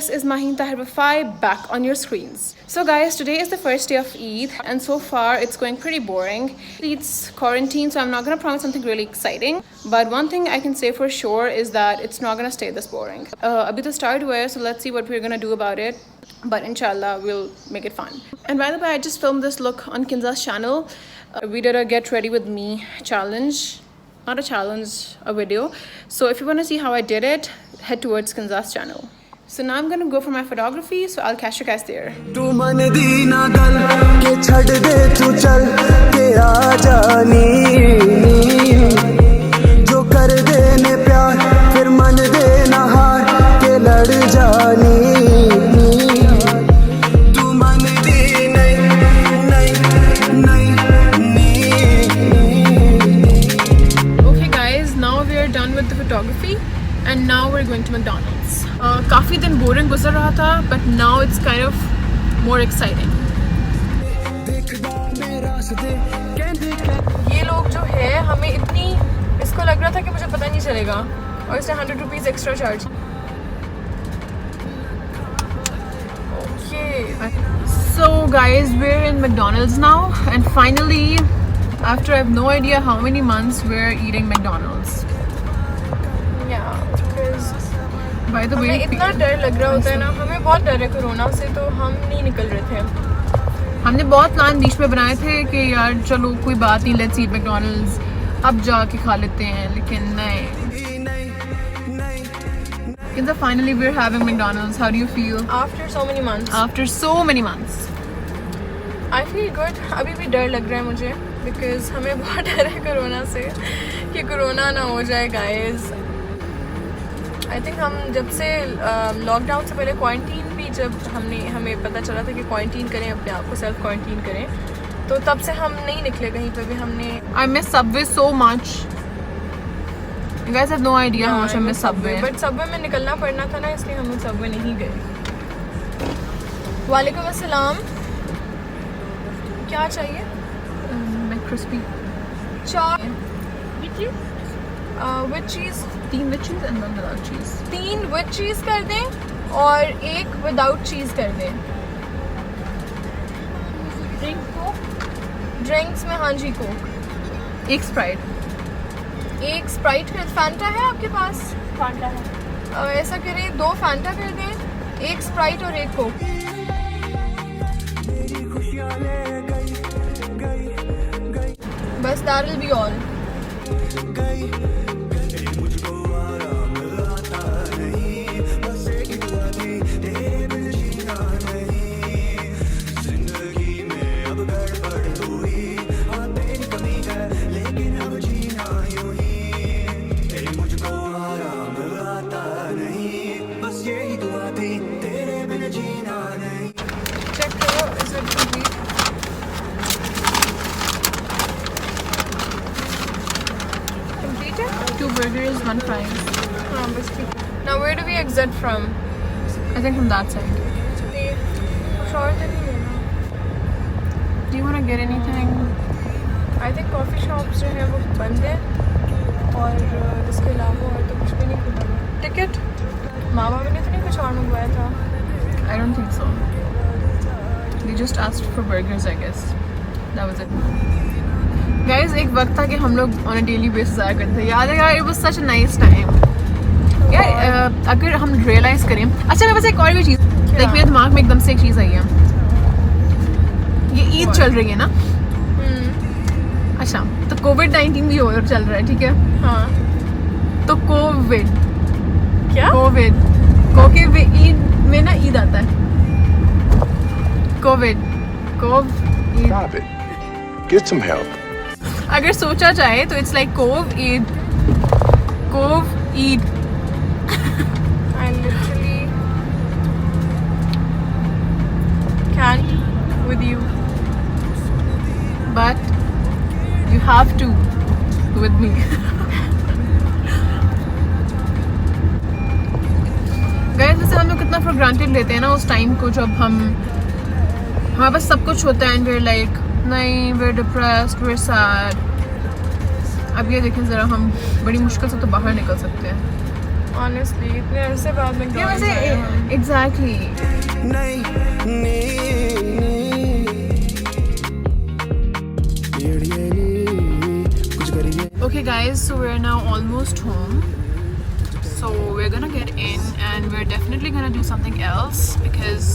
this is Maheen Tahir Wafai back on your screens. So guys, today is the first day of Eid and so far it's going pretty boring. It's quarantine, so I'm not going to promise something really exciting. But one thing I can say for sure is that it's not going to stay this boring. Abhi to start हुआ है, so let's see what we're going to do about it. But inshallah, we'll make it fun. And by the way, I just filmed this look on Kinza's channel. We did a get ready with me challenge. Not a challenge, a video. So if you want to see how I did it, head towards Kinza's channel. So now I'm gonna go for my photography, so I'll catch you guys there. Okay guys, now we are done with the photography and now we're going to McDonald's. काफ़ी दिन boring गुजर रहा था, but now it's kind of more exciting. ये लोग जो है हमें इतनी, इसको लग रहा था कि मुझे पता नहीं चलेगा और इसने 100 rupees extra charge. Okay, so guys, we're in McDonald's now and finally, after I have no idea how many months, we're eating McDonald's. Yeah, because by the way, हमें इतना डर लग रहा होता है ना, हमें बहुत डर है कोरोना से, तो हम नहीं निकल रहे थे. हमने बहुत प्लान बीच में बनाए थे कि यार चलो कोई बात नहीं, लेट्स ईट मैकडॉनल्ड्स, अब जाके खा लेते हैं, लेकिन नहीं. Kinza, finally we're having McDonald's. How do you feel? After so many months. After so many months. I feel good. अभी भी डर लग रहा है मुझे, because हमें बहुत डर है कोरोना से कि कोरोना ना हो जाए guys. आई थिंक हम जब से लॉकडाउन से पहले क्वारंटीन भी, जब हमें पता चला था कि क्वारंटीन करें, अपने आप को सेल्फ क्वारंटीन करें, तो तब से हम नहीं निकले कहीं पे भी. हमने I miss Subway so much. You guys have no idea how much I miss Subway. But Subway में निकलना पड़ना था ना, इसलिए हम सबवे नहीं गए. वालेकुम अस्सलाम. क्या चाहिए? मैक्रोस्पी चार with cheese. 3 with cheese and 1 without cheese. 3 with चीज़ कर दें और 1 विदाउट चीज़ कर दें. ड्रिंक्स में हाँ जी कोक. 1 स्प्राइट. 1 स्प्राइट कर. फैंटा है आपके पास? फैंटा है. ऐसा करें 2 फैंटा कर दें, 1 स्प्राइट और 1 कोक. बस that will be all. Burgers, 1 fries. Now where do we exit from? I think from that side. Do you want to get anything? I think coffee shops जो है वो बंद है और इसके अलावा और तो कुछ भी नहीं खुला है. टिकट माँ बाप ने तो नहीं कुछ और मंगवाया था? I don't think so. They just asked for burgers, I guess. That was it. Guys, एक वक्त था कि हम लोग on a daily basis आया करते थे. याद है यार, it was such a nice time. यार अगर हम realize करें, अच्छा मैं बस एक और भी चीज़, लाइक मेरे दिमाग में एकदम से एक चीज़ आई है. ये ईद चल रही है ना? अच्छा, तो कोविड-19 भी और चल रहा है, ठीक है? हाँ. तो कोविड क्या? कोविड ईद में ना ईद आता है. Covid Stop it. Get some help. अगर सोचा जाए तो it's like Cov Eid. I literally can't with you, but you have to with me. Guys, जैसे हम लोग कितना फॉर ग्रांटेड लेते हैं ना उस टाइम को, जब हमारे पास सब कुछ होता है एंड वी आर लाइक नहीं, we're depressed, we're sad. अब ये देखें ज़रा, हम बड़ी मुश्किल से तो बाहर निकल सकते हैं. Honestly, इतने अरसे बाद McDonald's आए हम। Exactly. Okay guys, so we're now almost home. So we're gonna get in and we're definitely gonna do something else because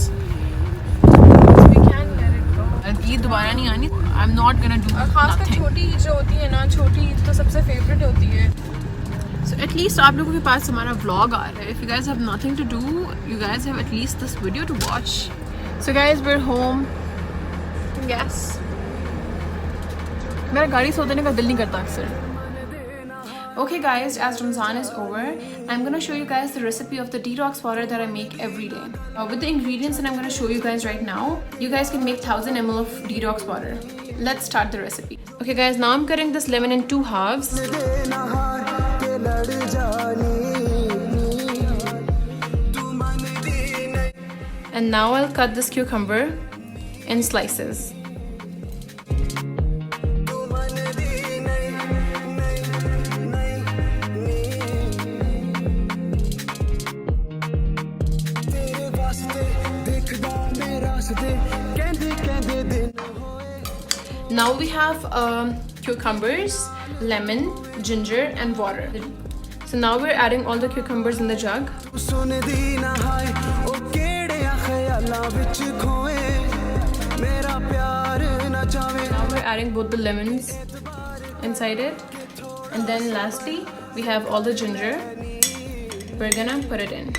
We can't let it go. Eid दोबारा नहीं आनी. I'm not gonna do और खासकर nothing. छोटी ईद जो होती है ना, छोटी ईद तो सबसे फेवरेट होती है. So at least आप लोगों के पास हमारा vlog आ रहा है. If you guys have nothing to do, you guys have at least this video to watch. So guys, we're home. Yes. मेरा गाड़ी सोने का दिल नहीं करता अक्सर. Okay guys, as Ramzan is over, I'm gonna show you guys the recipe of the detox water that I make every day. With the ingredients that I'm gonna show you guys right now, you guys can make 1000 ml of detox water. Let's start the recipe. Okay guys, now I'm cutting this lemon in 2 halves. And now I'll cut this cucumber in slices. Now we have cucumbers, lemon, ginger and water. So now we're adding all the cucumbers in the jug. Now we're adding both the lemons inside it. And then lastly, we have all the ginger. We're gonna put it in.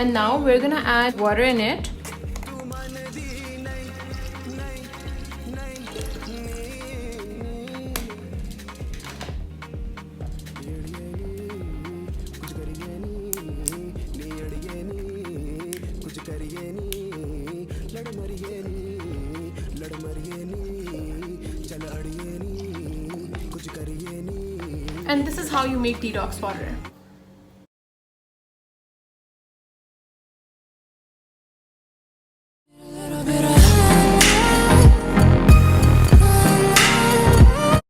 And now we're gonna add water in it. And this is how you make detox water.